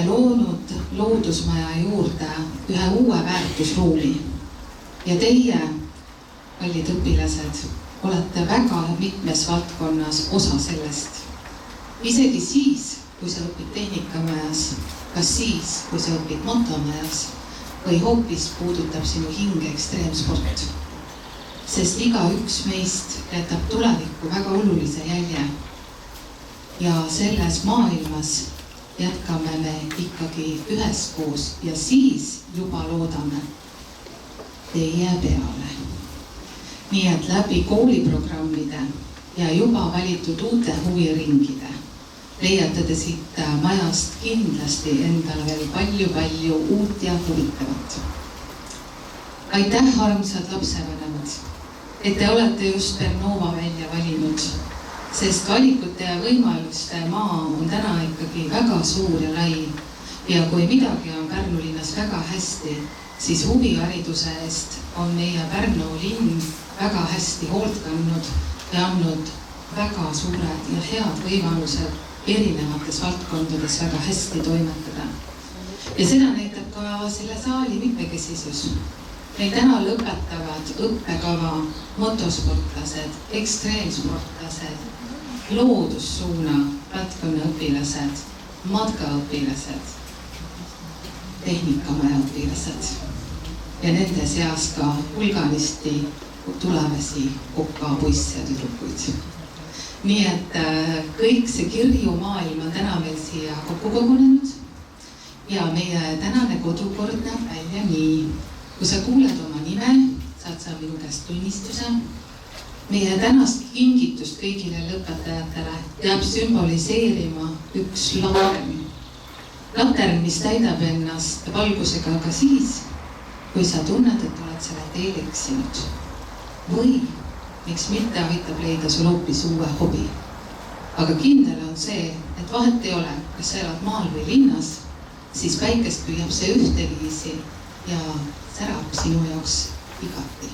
loonud loodusmaja juurde ühe uue väärtusruumi ja teie, kallid õpilased, olete väga mitmes valdkonnas osa sellest. Isegi siis, kui sa õpid tehnikamajas, kas siis, kui sa õpid motomajas või hoopis puudutab sinu hinge ekstreemsport. Sest igaüks meist jätab tulevikku väga olulise jälje. Ja selles maailmas jätkame me ikkagi üheskoos ja siis juba loodame teie peale. Nii et läbi kooliprogrammide ja juba valitud uute huviringide leiate te siit majast kindlasti endale veel palju uut ja huvitavat. Aitäh, armsad lapsevanemad, et te olete just Bernova välja valinud, sest valikute ja võimaluste maa on täna ikkagi väga suur ja lai. Ja kui midagi on Pärnu linnas väga hästi, siis huvihariduse eest on meie Pärnu linn väga hästi hoolt kandnud ja andnud väga suured ja head võimalused erinevates valdkondades väga hästi toimetada. Ja seda näitab ka selle saali mitmekesisus. Meil täna lõpetavad õppekava motosportlased, ekstreemsportlased, loodussuuna valdkonna õpilased, matkaõpilased, tehnikamaja õpilased ja nende seas ka hulganisti tulevasi kokapoisse ja tüdrukuid. Nii et kõik see kirju maailm on täna meil siia kokku kogunenud ja meie tänane kodukord näeb välja nii. Kui sa kuuled oma nime, saad sa minu käest tunnistuse. Meie tänast kingitust kõigile lõpetajatele peab sümboliseerima üks latern. Latern, mis täidab ennast valgusega ka siis, kui sa tunned, et oled selle teel eksinud. Või miks mitte aitab leida sul hoopis uue hobi. Aga kindel on see, et vahet ei ole, kas sa elad maal või linnas, siis päikest püüab see ühteviisi ja särab sinu jaoks igati.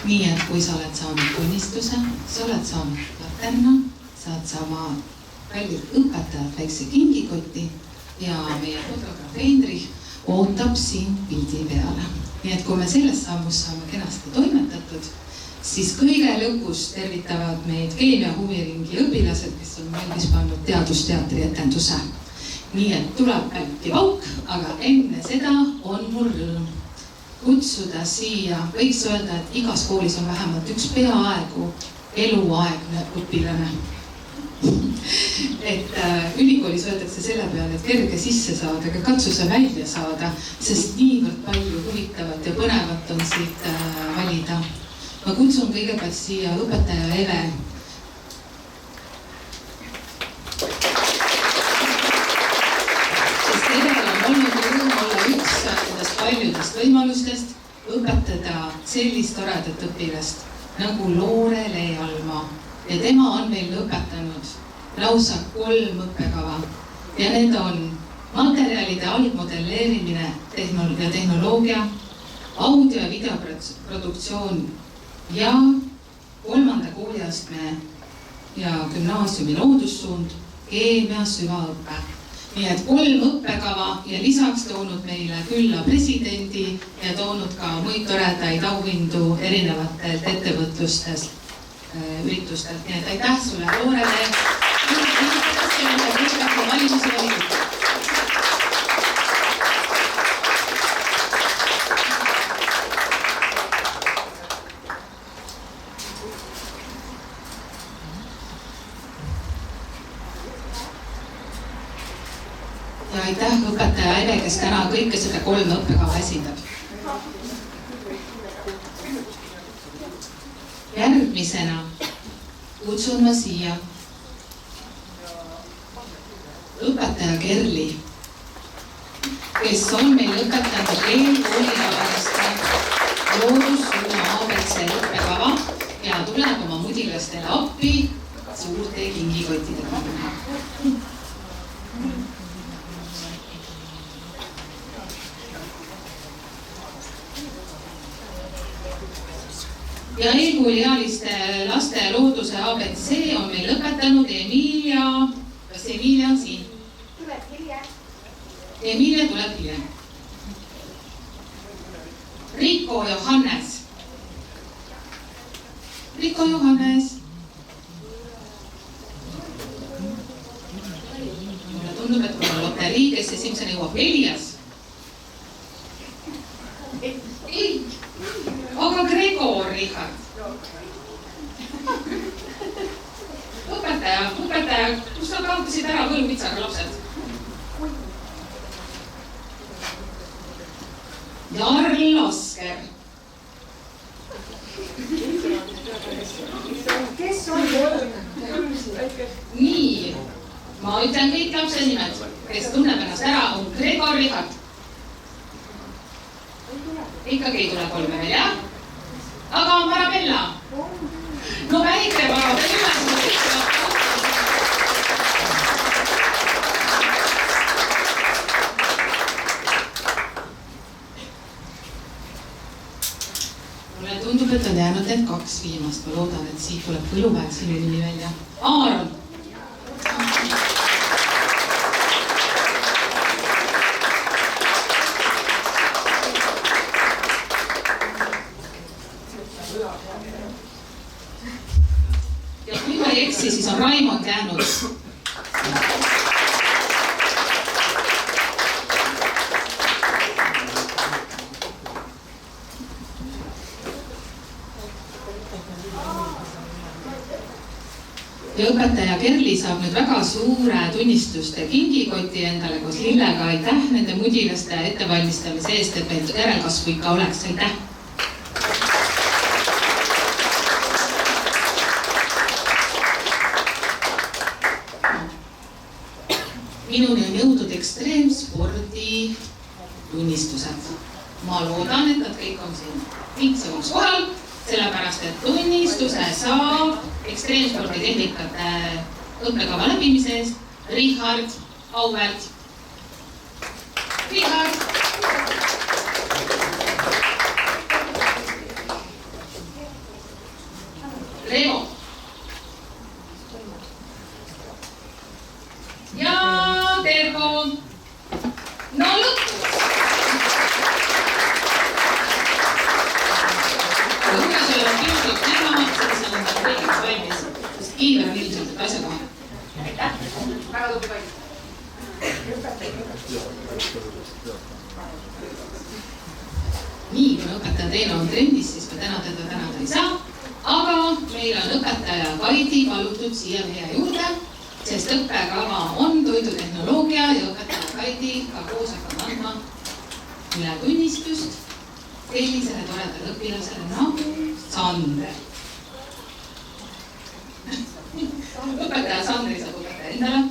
Nii et kui sa oled saanud tunnistuse, sa oled saanud laterna, saad sama kallilt õpetajad väikse kingikoti ja meie fotograaf Heinrich ootab siin pildi peale. Nii et kui me sellest sammust saame kenasti toimetatud, siis kõige lõpus tervitavad meid keemia huviringi õpilased, kes on valmis pannud teadusteatri etenduse. Nii et tuleb pätti vauk, aga enne seda on mul rõõm kutsuda siia. Võiks öelda, et igas koolis on vähemalt üks peaaegu eluaegne õpilane. Et ülikoolis öeldakse selle peale, et kerge sisse saada, aga katsu sa välja saada, sest niivõrd palju huvitavat ja põnevat on siit valida. Ma kutsun kõigepealt siia õpetaja Eve. Paljudest võimalustest õpetada sellist toredat õpilast nagu Loore Lealma ja tema on meil õpetanud lausa 3 õppekava ja need on materjalide algmodelleerimine ja tehnoloogia, audio- ja videoproduktsioon ja 3. kooliastme ja gümnaasiumi loodussuund, keemia süvaõppe. Nii et 3 õppekava ja lisaks toonud meile külla presidendi ja toonud ka muid toredaid auhindu erinevatelt ettevõtlustest, üritustelt. Nii et aitäh sulle, Loorele. Ja aitäh õpetaja Eve, kes täna kõike seda 3 õppekava esindab. Järgmisena kutsun ma siia õpetaja Kerli, kes on meil õpetanud eelkoolialaste loodussuuna ABC õppekava ja tuleb oma mudilastele appi suurte kingikottidega. Ja eelkooliealiste laste looduse ABC on meil lõpetanud Emilia. Kas Emilia on siin? Rico Johannes. Rico Johannes. Mulle tundub, et kuna loterii, kes esimesena jõuab Elias. Ei, aga Gregor Richard. Õpetaja, kus sa kaotasid ära võluvitsaga lapsed? Jarl Asker. Kes on kolm? Nii, ma ütlen kõik lapse nimed, kes tunneb ennast ära, on Gregor Richard. Ikkagi ei tule kolme veel, jah? Aga Marabella. No väike Marabella. Mulle tundub, et on jäänud need 2 viimast. Ma loodan, et siit tuleb Võluväel sinu nimi välja. Aaron. Ja kui ma ei eksi, siis on Raimond jäänud. Ja õpetaja Kerli saab nüüd väga suure tunnistuste kingikoti endale koos lillega. Aitäh nende mudilaste ettevalmistamise eest, et meil järelkasvu ikka oleks. Aitäh! Minuni on jõudnud ekstreemspordi tunnistused. Ma loodan, et nad kõik on siin mingisuguses kohal, sellepärast et tunnistuse saab ekstreemsporditehnikate õppekava läbimise eest Richard Auväärt. Richard! Revo. Ja Tervo. No lõpus. Kui kuidas olema piisavalt näha, siis on kõigiks valmis. Sest kiiver on ilmselt asjakoha. Aitäh, väga tubli palju. Nii, kui õpetaja teile on trendis, siis me täna teda tänada ei saa. Aga meil on õpetaja Kaidi palutud siia meie juurde, sest õppekava on toidutehnoloogia ja õpetaja Kaidi ka koos hakkab andma üle tunnistust sellisele toredale õpilasele nagu Sander. Õpetaja Sandri saab õpetaja endale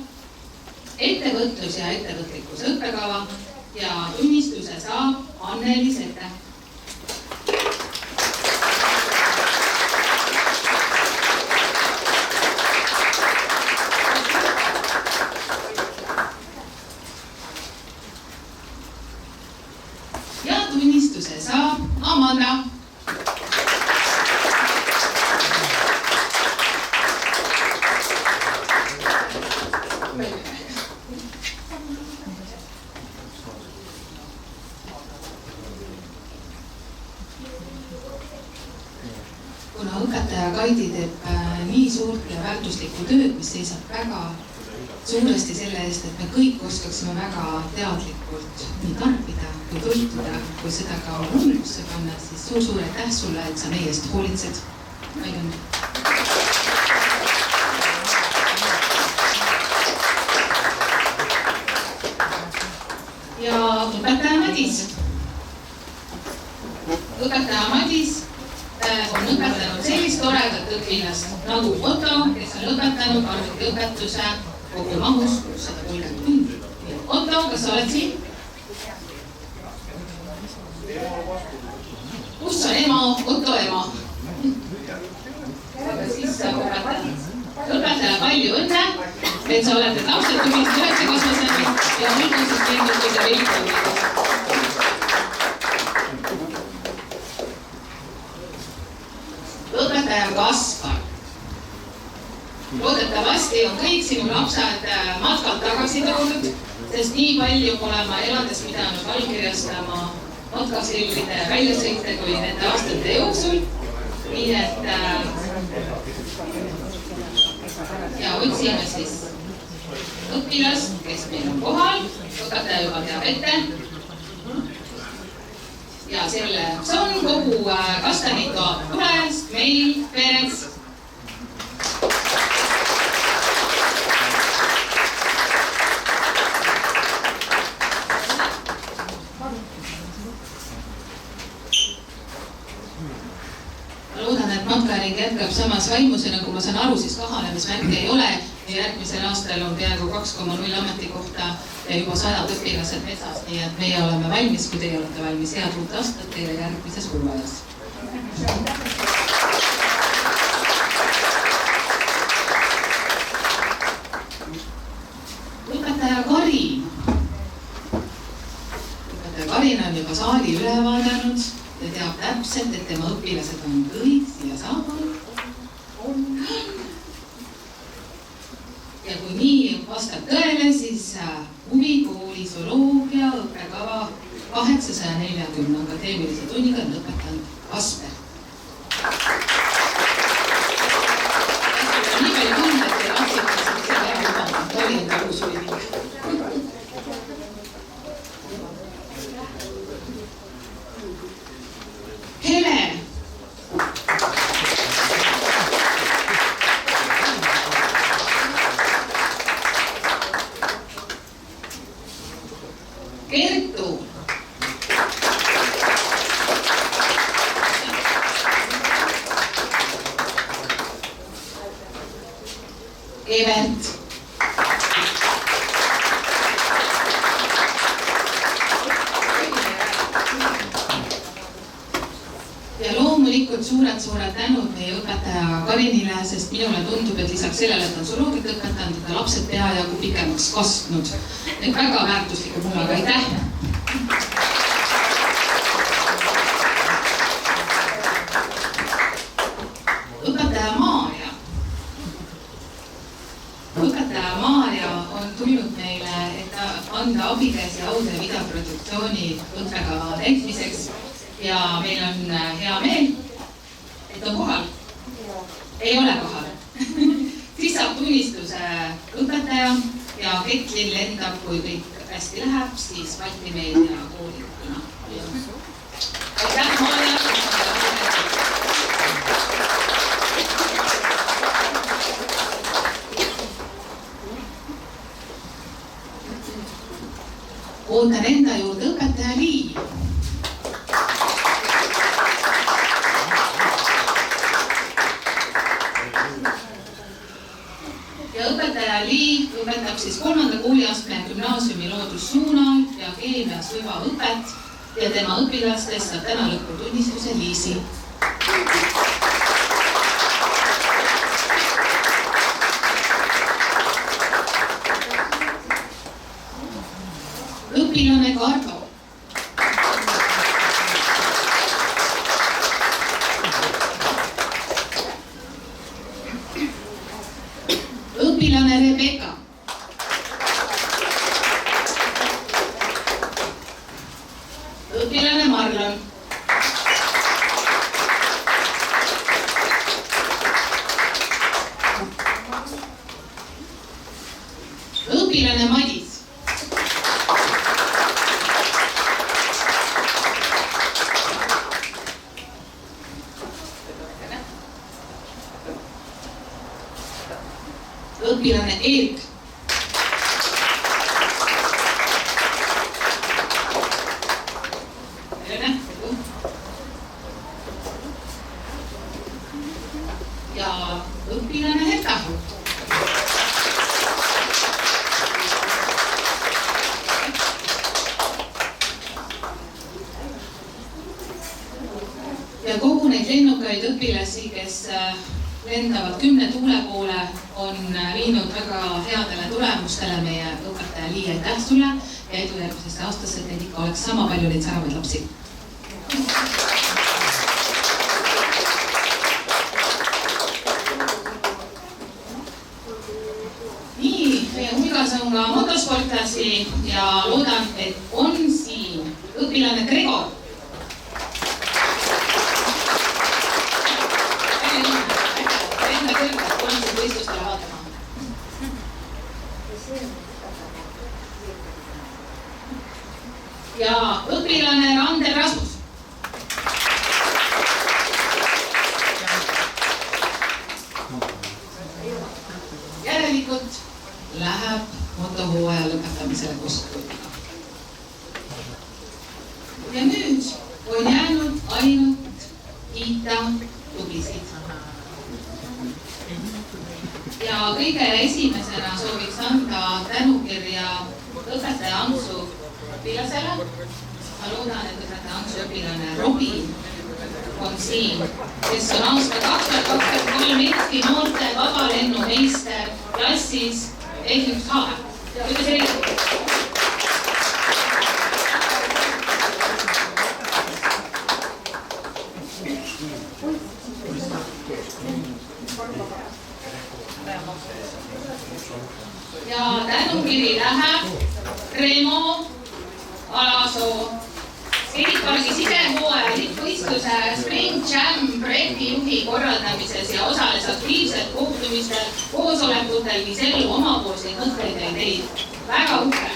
ettevõtlus ja ettevõtlikkuse õppekava ja tunnistuse saab Anneli Sete. Ja tunnistuse saab Amanda. Kuna õpetaja Kaidi teeb nii suurt ja väärtuslikku tööd, mis seisab väga suuresti selle eest, et me kõik oskaksime väga teadlikult nii tarbida kui toituda, kui seda ka loomusse panna, siis suur aitäh sulle, et sa meie eest hoolitsed. Palju õnne. Ja õpetaja Madis. Õpetaja Madis on õpetanud sellist toredat õpilast nagu Otto, kes on lõpetanud arvutiõpetuse kogu mahus 630 tundi. Otto, kas sa oled siin? Kus on ema? Otto ema. Aga siis saab õpetaja palju õnne, et sa oled lapsed tublid 9-klaslased ja alguses teinud kõige veelgi. Õpetaja Kaspar. Loodetavasti on kõik sinu lapsed matkalt tagasi toodud, sest nii palju pole ma elades pidanud allkirjastama motkasillide väljasõite kui nende aastate jooksul. Nii et ja otsime siis õpilast, kes meil on kohal. Õpetaja juba teab ette. Ja selleks on kogu Kastanito tulest meil Perens. Loodan, et matkaring jätkab samas vaimus ja nagu ma saan aru, siis kahanemismärke ei ole. Ja järgmisel aastal on peaaegu 2,0 ametikohta ja juba 100 õpilased metsas. Nii et meie oleme valmis, kui teie olete valmis. Head uut aastat teile järgmises hooajas. Õpetaja Karin. Õpetaja Karin on juba saali üle vaadanud ja teab täpselt, et tema õpilased on kõik siia saabunud. Ja kui nii vastab tõele, siis huvikooli zooloogia õppekava 840 akadeemilise tunniga on õpetanud Kasper. Nii palju tunda, et teil aksitasid selle hea lubama. Ta oli enda uus huvinik. Hele! Kertu. Evert. Ja loomulikult suured tänud meie õpetaja Karinile, sest minule tundub, et lisaks sellele, et on zooloogiat õpetanud, et lapsed peajagu pikemaks kastnud. Et väga väärtuslikud mullaga, aitäh! Õpetaja Maarja. Õpetaja Maarja on tulnud meile, et anda abikäes ja aude videoproduktsiooni õppekava täitmiseks. Ja meil on hea meel, et on kohal. Ei ole kohal. Siis saab tunnistuse õpetaja ja Ketlin lendab, kui kõik hästi läheb, siis Baltimeedia koolidena. Aitäh, Maarja! Ootan enda juurde õpetaja Liiv. Ja õpetaja Liiv õpetab siis 3. kooliastme gümnaasiumi loodussuunal ja keemia süvaõpet ja tema õpilastest saab täna lõputunnistuse Liisi. Õpilane Kardo. Õpilane Rebecca. Õpilane Marlon. Õpilane Madis. Õpilane Erik. Ja õpilane Herta. Ja kogu neid lennukaid õpilasi, kes lendavad 10 tuule poole, on viinud väga headele tulemustele meie õpetaja Lii, aitäh sulle ja edu järgmisesse aastasse, et neid ikka oleks sama palju neid säravaid lapsi. Nii, meie hulgas on ka motosportlasi ja loodan, et on siin õpilane Gregor. kõige esimesena sooviks anda tänukirja õpetaja Anksu õpilasele. Ma loodan, et õpetaja Anksu õpilane Robin on siin, kes on aasta 2023 Eesti noorte vabalennu meister klassis F1H. Kuidas eriti? Ja tänukiri läheb Remo Alasoo Skatepargi sisehooaja tippvõistluse Spring Jam projekti juhi korraldamises ja osales aktiivselt kohtumistel, koosolekutel, mis ellu omapoolseid mõtteid ja ideid. Väga uhke!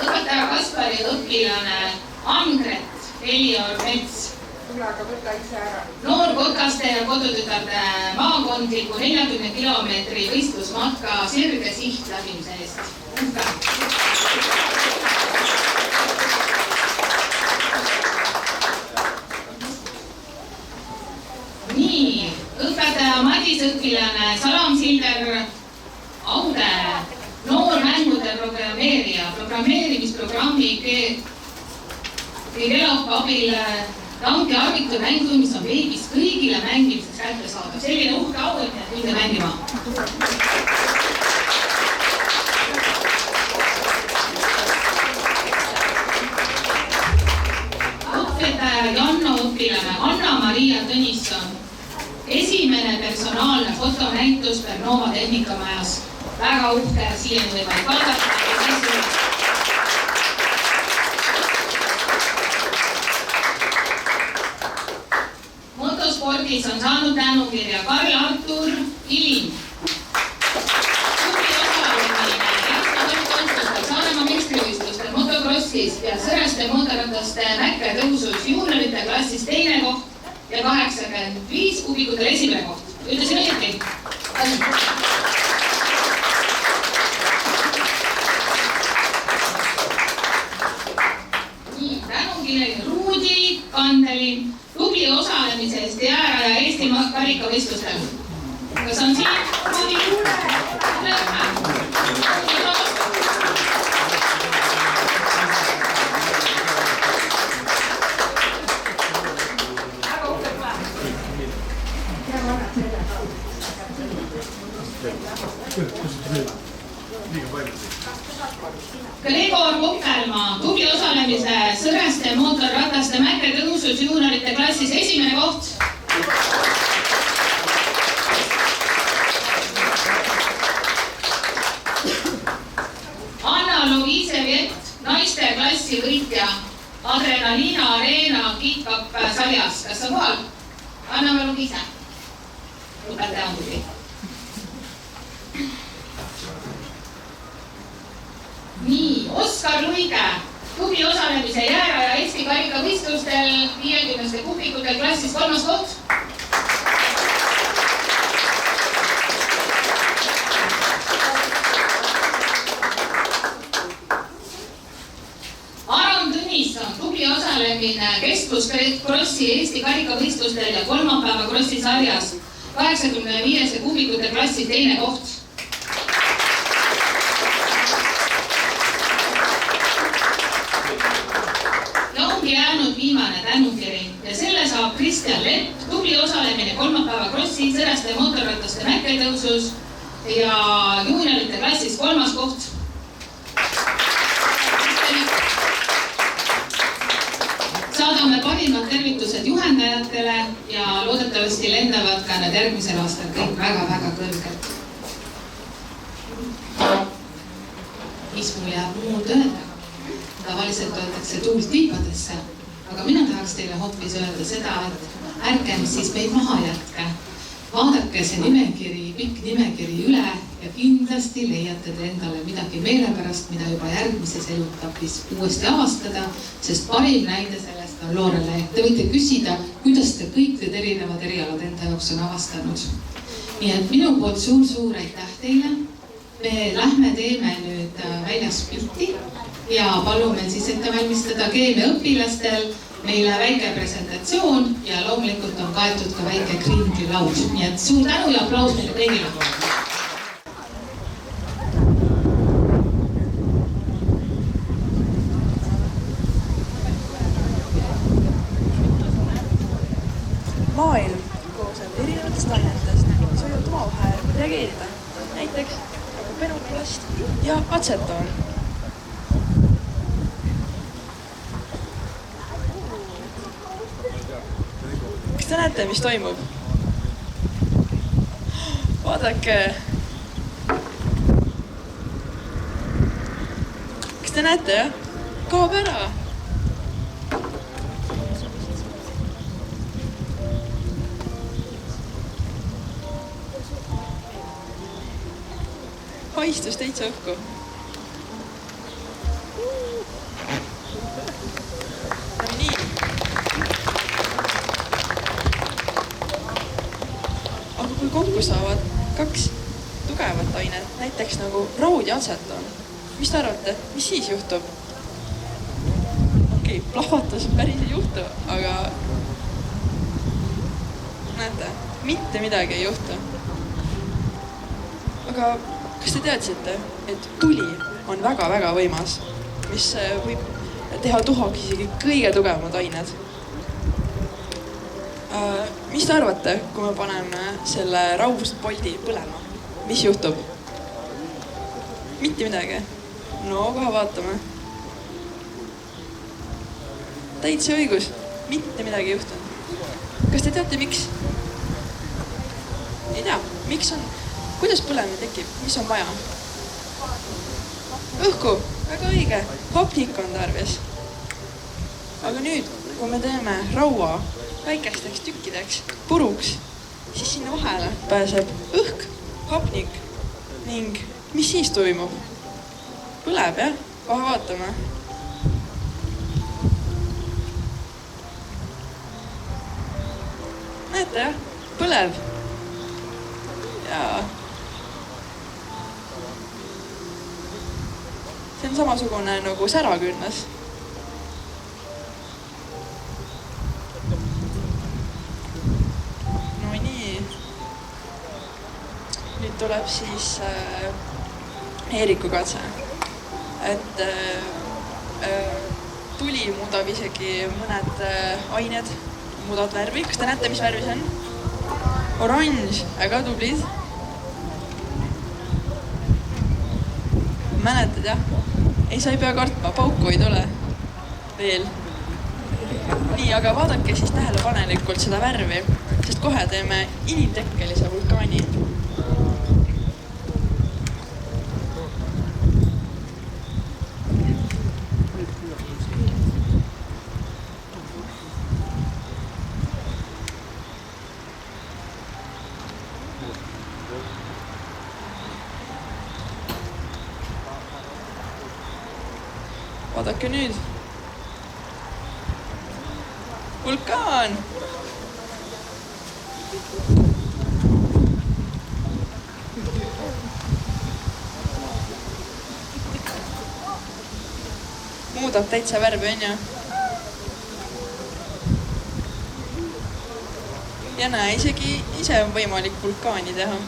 Õpetaja Kaspari õpilane Angret Helior Mets. Noor Kotkaste ja Kodutütarde maakondliku 40 kilomeetri võistlusmatka sirge siht läbimise eest. Uhke! Nii, õpetaja Madis õpilane Salam Silder Aude, noor mängude programmeerija, programmeerimisprogrammi Develop abil tanki arvutimängu, mis on veebis kõigile mängimiseks kättesaadav. Selline uhke auhind, et minge mängima. Õpetaja Janno õpilane Anna-Maria Tõnisson. Esimene personaalne fotonäitus Pernova tehnikamajas. Väga uhke, siin võivad vaadata. Motospordis on saanud tänukirja Karl Artur Ilin. Tubli osalemine Eesti Saaremaa meistrivõistlustel motokrossis ja Sõreste mootorrataste mäkke tõusus juuniorite klassis 2. koht ja 85 kubikutel 1. koht. Ütlesin õieti? Nii, tänukirja Ruudi Kandeli. Tubli osalemise eest jääraja Eesti karikavõistlustel. Kas on siin? Ruudi? Gregor Koppelmaa, tubli osalemise Sõreste mootorrataste mäkke tõusus juuniorite klassis 1. koht. Anna Loviseviet, naiste klassi võitja Adrenaliina Arena kick-up sarjas. Kas on kohal? Anna Lovise. Õpetaja on tubli. Nii, Oskar Luige, tubli osalemise jääraja Eesti karikavõistlustel 50 kubikutel klassis 3. koht. Aron Tõnisson, tubli osalemine kestvuskrossi Eesti karikavõistlustel ja kolmapäeva krossi sarjas 85 kubikutel klassis 2. koht. Jäänud viimane tänukiri ja selle saab Kristjan Lepp, tubli osalemine kolmapäeva krossi Sõreste mootorrataste mäkketõusus ja juuniorite klassis 3. koht. Saadame parimad tervitused juhendajatele ja loodetavasti lendavad ka nad järgmisel aastal kõik väga-väga kõrgelt. Mis mul jääb muud öelda? Tavaliselt öeldakse tuult tiibadesse, aga mina tahaks teile hoopis öelda seda, et ärgem siis meid maha jätke. Vaadake see nimekiri, pikk nimekiri üle ja kindlasti leiate te endale midagi meelepärast, mida juba järgmises elutapis uuesti avastada, sest parim näide sellest on Lorelei. Te võite küsida, kuidas te kõik need erinevad erialad enda jaoks on avastanud. Nii et minu poolt suur-suur aitäh teile. Me lähme teeme nüüd väljas pilti ja palume siis ette valmistada keemia õpilastel meile väike presentatsioon ja loomulikult on kaetud ka väike kringlaud. Nii et suur tänu ja aplaus meile kõigile. Maailm koosneb erinevatest ainetest, mis võivad omavahel reageerida. Näiteks nagu peroplast ja atsetoon. Kas te näete, mis toimub? Vaadake! Kas te näete, jah? Kaob ära! Haistus täitsa õhku. No nii. Aga kui kokku saavad kaks tugevat ainet, näiteks nagu raud ja atsetoon, mis te arvate, mis siis juhtub? Okei, plahvatus päris ei juhtu, aga näete, mitte midagi ei juhtu. Aga kas te teadsite, et tuli on väga-väga võimas, mis võib teha tuhaks isegi kõige tugevamad ained? Mis te arvate, kui me paneme selle raudpoldi põlema? Mis juhtub? Mitte midagi. No, kohe vaatame. Täitsa õigus. Mitte midagi ei juhtunud. Kas te teate, miks? Ei tea, miks on... Kuidas põlemine tekib? Mis on vaja? Õhku, väga õige. Hapnik on tarvis. Aga nüüd, kui me teeme raua väikesteks tükkideks, puruks, siis sinna vahele pääseb õhk, hapnik ning mis siis toimub? Põleb, jah? Kohe vaatame. Näete, jah? Põleb. Jaa. See on samasugune nagu särakünnas. No nii. Nüüd tuleb siis Eeriku katse. Et tuli muudab isegi mõned ained, muudavad värvi. Kas te näete, mis värvi see on? Oranž, väga tublid. Mäletad, jah? Ei, sa ei pea kartma, pauku ei tule veel. Nii, aga vaadake siis tähelepanelikult seda värvi, sest kohe teeme inimtekkelise vulkaani. Vaadake nüüd. Vulkaan! Muudab täitsa värvi, on ju? Ja näe, isegi ise on võimalik vulkaani teha.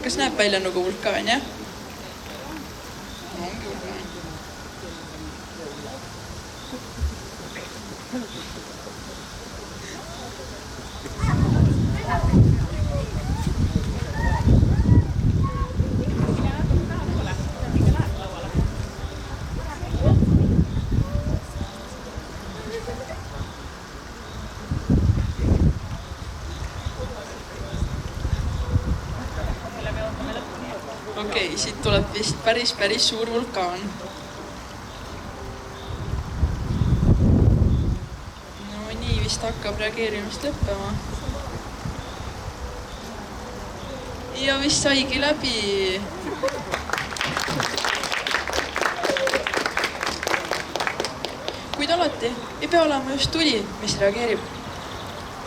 Kas näeb välja nagu vulkaan, jah? Ongi vulkaan. Okei, siit tuleb vist päris suur vulkaan. No nii vist hakkab reageerimist lõppema. Ja vist saigi läbi. Kuid alati ei pea olema just tuli, mis reageerib.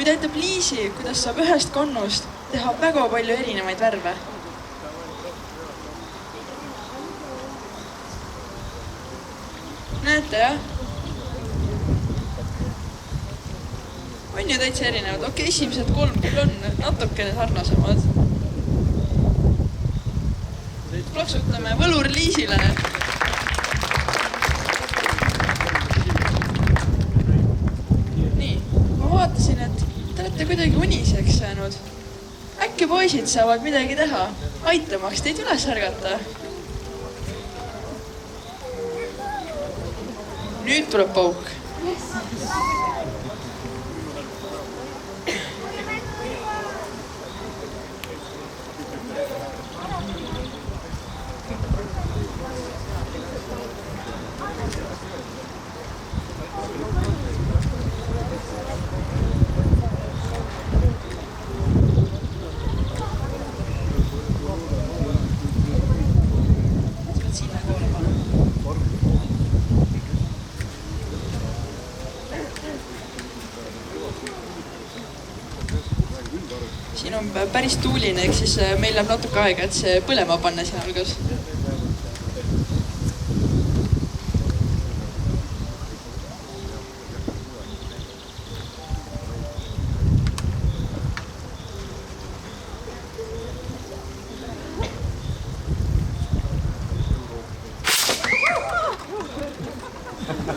nüüd aitab Liisi, kuidas saab ühest kannust teha väga palju erinevaid värve. Näete, jah? On ju täitsa erinevad. Okei, esimesed 3 küll on natukene sarnasemad. Plaksutame võlur Liisile. Nii, ma vaatasin, et te olete kuidagi uniseks jäänud. Äkki poisid saavad midagi teha, aitamaks teid üles ärgata. Nüüd tuleb pauk. Siin on päris tuuline, ehk siis meil läheb natuke aega, et see põlema panna siin algas.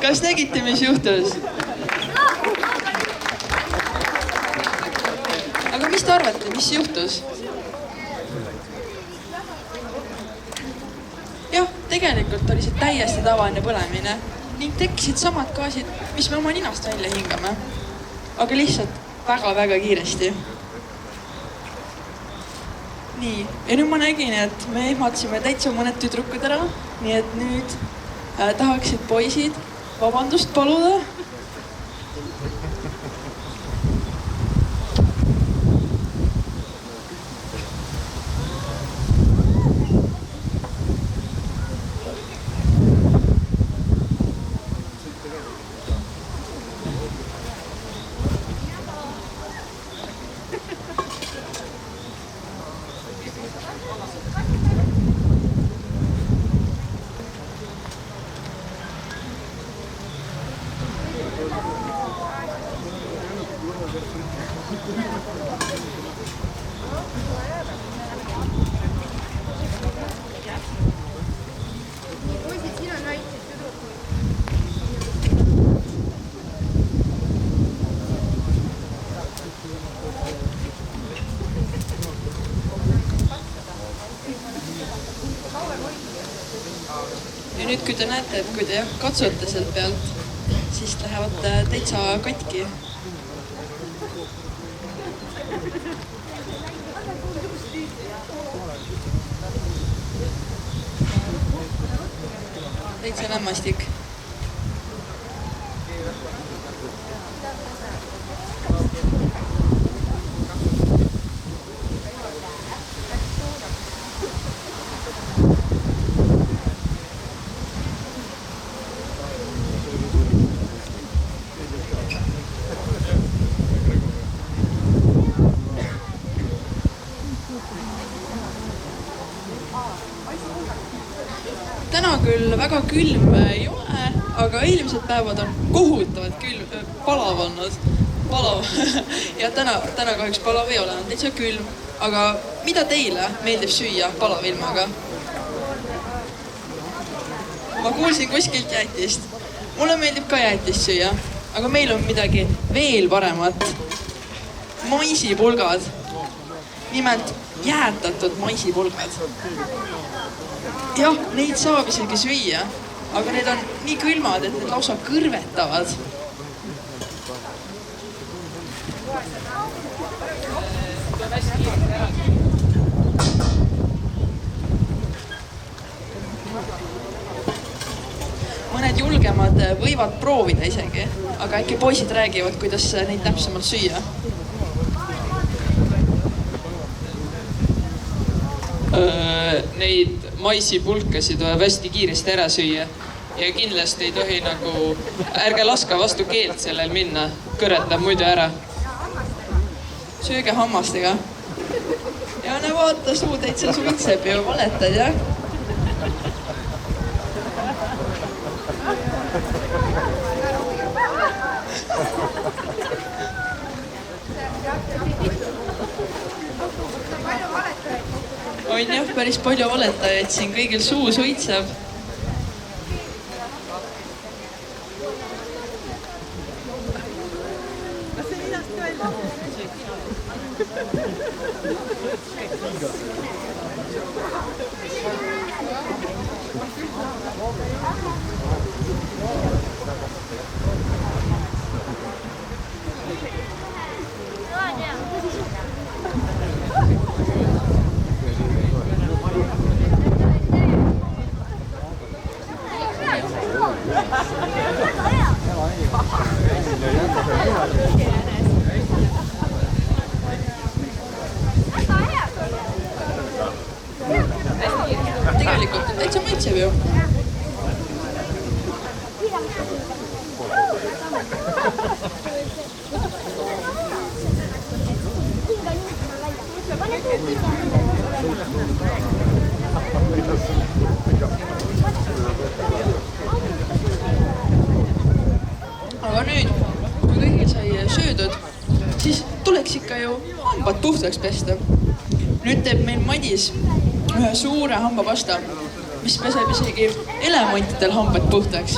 Kas nägite, mis juhtus? Aga mis te arvate, mis juhtus? Jah, tegelikult oli see täiesti tavaline põlemine ning tekkisid samad gaasid, mis me oma ninast välja hingame. Aga lihtsalt väga-väga kiiresti. Nii, ja nüüd ma nägin, et me ehmatsime täitsa mõned tüdrukud ära, nii et nüüd tahaksid poisid vabandust paluda. Ja nüüd, kui te näete, et kui te katsute sealt pealt, siis lähevad täitsa katki. Täitsa lämmastik. Täna küll väga külm ei ole, aga eelmised päevad on kohutavad palav olnud. Ja täna kahjuks palav ei ole, on täitsa külm. Aga mida teile meeldib süüa palavilmaga? Ma kuulsin kuskilt jäätist. Mulle meeldib ka jäätist süüa, aga meil on midagi veel paremat. Maisipulgad. Nimelt jäätatud maisipulgad. Jah, neid saab isegi süüa, aga need on nii külmad, et need lausa kõrvetavad. Mõned julgemad võivad proovida isegi, aga äkki poisid räägivad, kuidas neid täpsemalt süüa. Neid maisipulkasid tuleb hästi kiiresti ära süüa ja kindlasti ei tohi ärge laska vastu keelt sellel minna, kõretab muidu ära. sööge hammastega. Ja ne vaata, suu täitsa suitseb ju, valetad, jah? On jah, päris palju valetajaid siin, kõigil suu suitseb. Tegelikult on täitsa maitseb ju. Aga nüüd, kui kõigil sai söödud, siis tuleks ikka ju hambad puhtaks pesta. Nüüd teeb meil Madis ühe suure hambapasta, mis peseb isegi elementidel hambad puhtaks.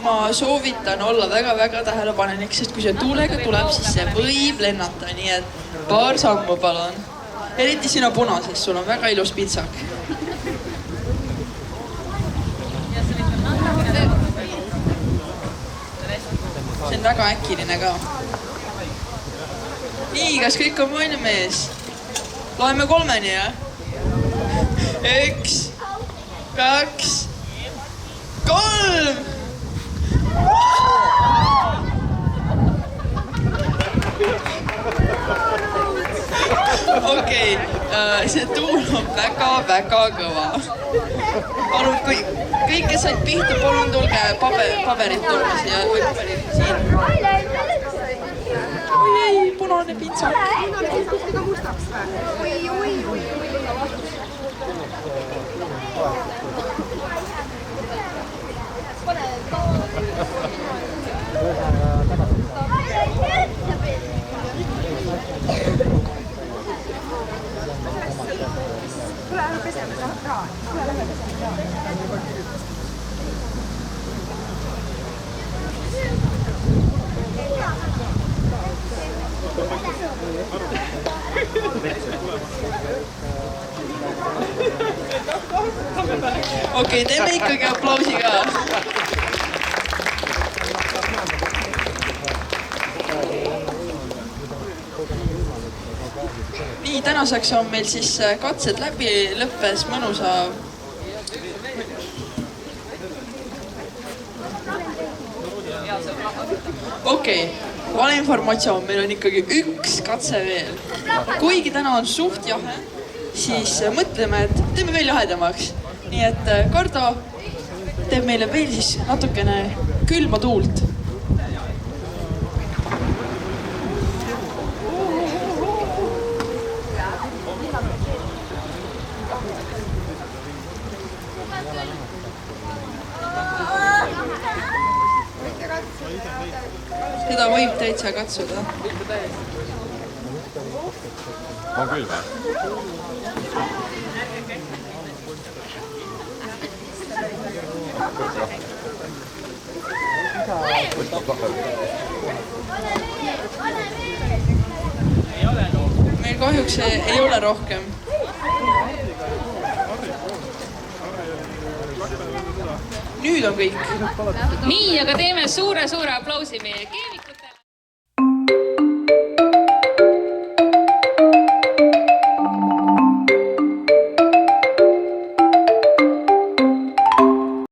Ma soovitan olla väga-väga tähelepanelik, sest kui see tuulega tuleb, siis see võib lennata, nii et paar sammu palun. Eriti sina punases, sul on väga ilus pitsak. See on väga äkiline ka. Nii, kas kõik on valmis? Loeme 3-ni, jah? 1, 2, 3! Okei, see tuul on väga-väga kõva. Palun, kõik, kes said pihta, palun tulge paberit tulma siia või paberit siin. Oi ei, punane pitsak. Punane pitsak ka mustaks või? Oi. Tule ära peseme raha. Tule lähe peseme raha. Okei, teeme ikkagi aplausi ka. Nii, tänaseks on meil siis katsed läbi, lõppes mõnusa. Okei, valeinformatsioon, meil on ikkagi üks katse veel. Kuigi täna on suht jahe, siis mõtleme, et teeme veel jahedamaks. Nii et Kardo teeb meile veel siis natukene külma tuult. Seda võib täitsa katsuda. On küll või? Meil kohe kahjuks ei ole rohkem. Nüüd on kõik. Nii, aga teeme suure aplausi meie